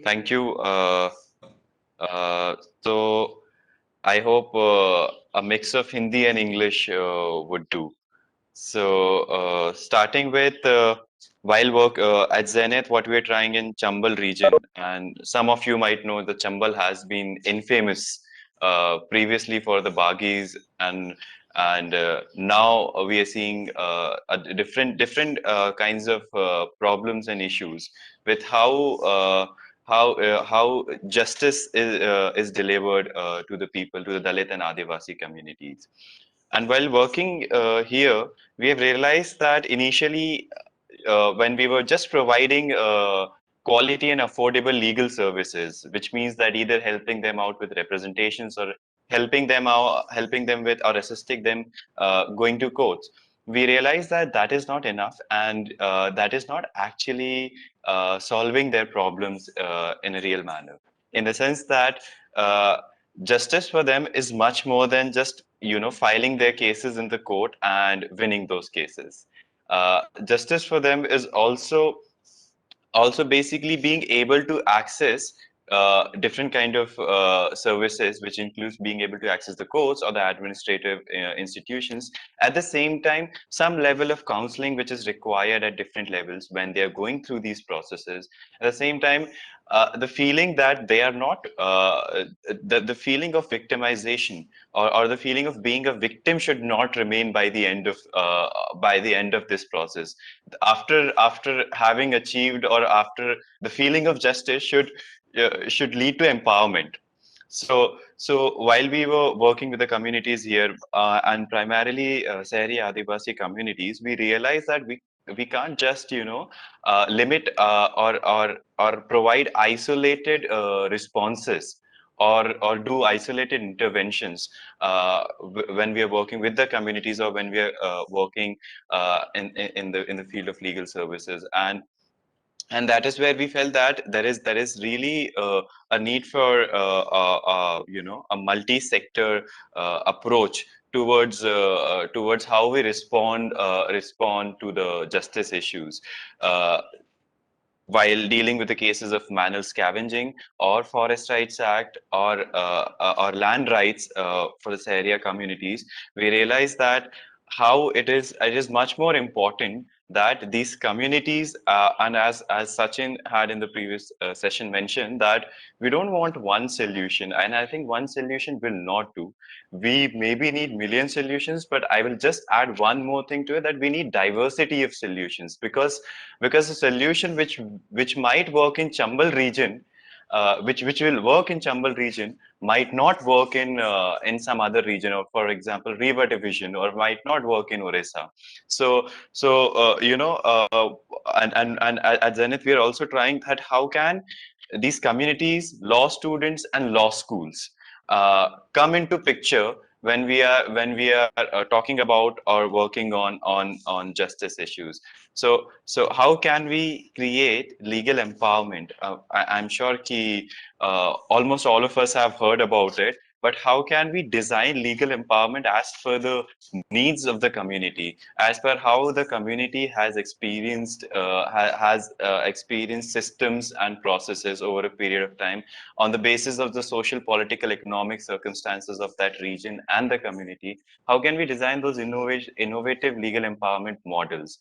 Thank you. Uh, so I hope a mix of Hindi and English would do. So, starting with while work at Zenith, what we're trying in Chambal region, and some of you might know that Chambal has been infamous previously for the bagis, and now we are seeing different kinds of problems and issues with how justice is delivered to the people, to the Dalit and Adivasi communities. And while working here, we have realized that initially, when we were just providing quality and affordable legal services, which means that either helping them out with representations or helping them with or assisting them going to courts, we realized that that is not enough, and that is not actually solving their problems in a real manner. In the sense that justice for them is much more than just filing their cases in the court and winning those cases. Justice for them is also basically being able to access different kind of services, which includes being able to access the courts or the administrative institutions. At the same time, some level of counseling which is required at different levels when they are going through these processes. At the same time, the feeling that they are not the feeling of victimization, or the feeling of being a victim should not remain by the end of this process. After having achieved, or after the feeling of justice should lead to empowerment. So while we were working with the communities here, and primarily Sahari Adivasi communities, we realized that we can't just limit or provide isolated responses, or do isolated interventions when we are working with the communities, or when we are working in the field of legal services. And that is where we felt that there is really a need for a multi-sector approach towards how we respond to the justice issues. Uh, while dealing with the cases of manual scavenging, or Forest Rights Act, or land rights for the area communities, we realize that how it is much more important that these communities, and as Sachin had in the previous session mentioned, that we don't want one solution, and I think one solution will not do. We maybe need million solutions, but I will just add one more thing to it, that we need diversity of solutions, because a solution which might work in Chambal region, which will work in Chambal region, might not work in some other region, or for example River division, or might not work in Orissa. So and at Zenith we are also trying that how can these communities, law students and law schools come into picture when we are talking about or working on justice issues. So how can we create legal empowerment? I'm sure ki almost all of us have heard about it, but how can we design legal empowerment as per the needs of the community, as per how the community has experienced systems and processes over a period of time, on the basis of the social, political, economic circumstances of that region and the community? How can we design those innovative legal empowerment models,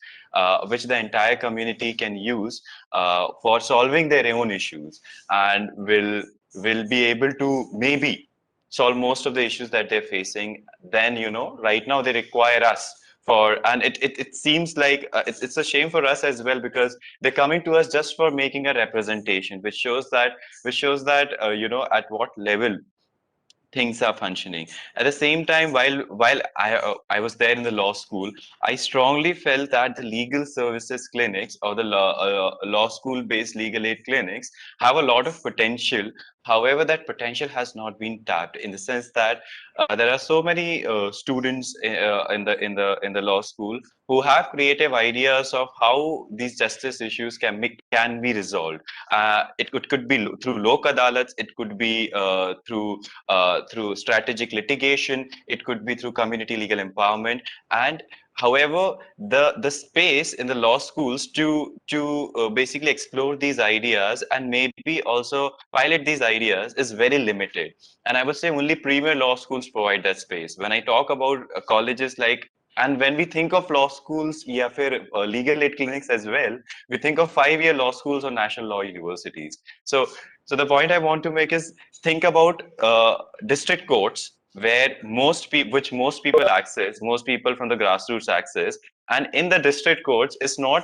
which the entire community can use for solving their own issues, and will be able to maybe solve most of the issues that they're facing? Then right now they require us for, and it seems like it's a shame for us as well, because they're coming to us just for making a representation, which shows that at what level things are functioning. At the same time, while I was there in the law school, I strongly felt that the legal services clinics, or the law school based legal aid clinics, have a lot of potential. However, that potential has not been tapped, in the sense that there are so many students in the law school who have creative ideas of how these justice issues can be resolved. It could be through lok adalats, it could be through strategic litigation, it could be through community legal empowerment, and However, the space in the law schools to basically explore these ideas and maybe also pilot these ideas is very limited. And I would say only premier law schools provide that space. When I talk about colleges like, and when we think of law schools, yeah, for legal aid clinics as well, we think of 5-year law schools or national law universities. So the point I want to make is think about district courts where which most people access, most people from the grassroots access, and in the district courts, it's not,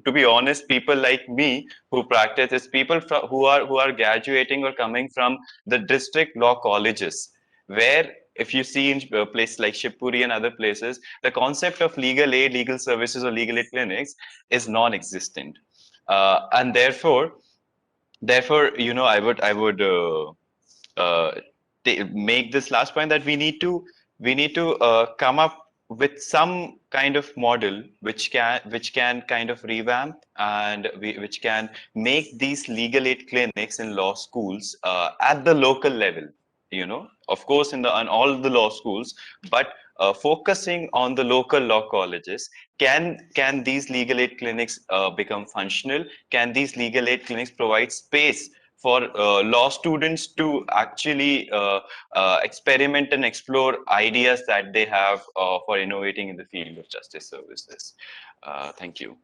to be honest, people like me who practice. It's people who are graduating or coming from the district law colleges, where if you see in places like Shivpuri and other places, the concept of legal aid, legal services, or legal aid clinics is non-existent, and therefore, I would uh, make this last point that we need to come up with some kind of model which can kind of revamp and which can make these legal aid clinics in law schools at the local level. Of course, on all the law schools, but focusing on the local law colleges. Can these legal aid clinics become functional? Can these legal aid clinics provide space for law students to actually experiment and explore ideas that they have for innovating in the field of justice services? Thank you.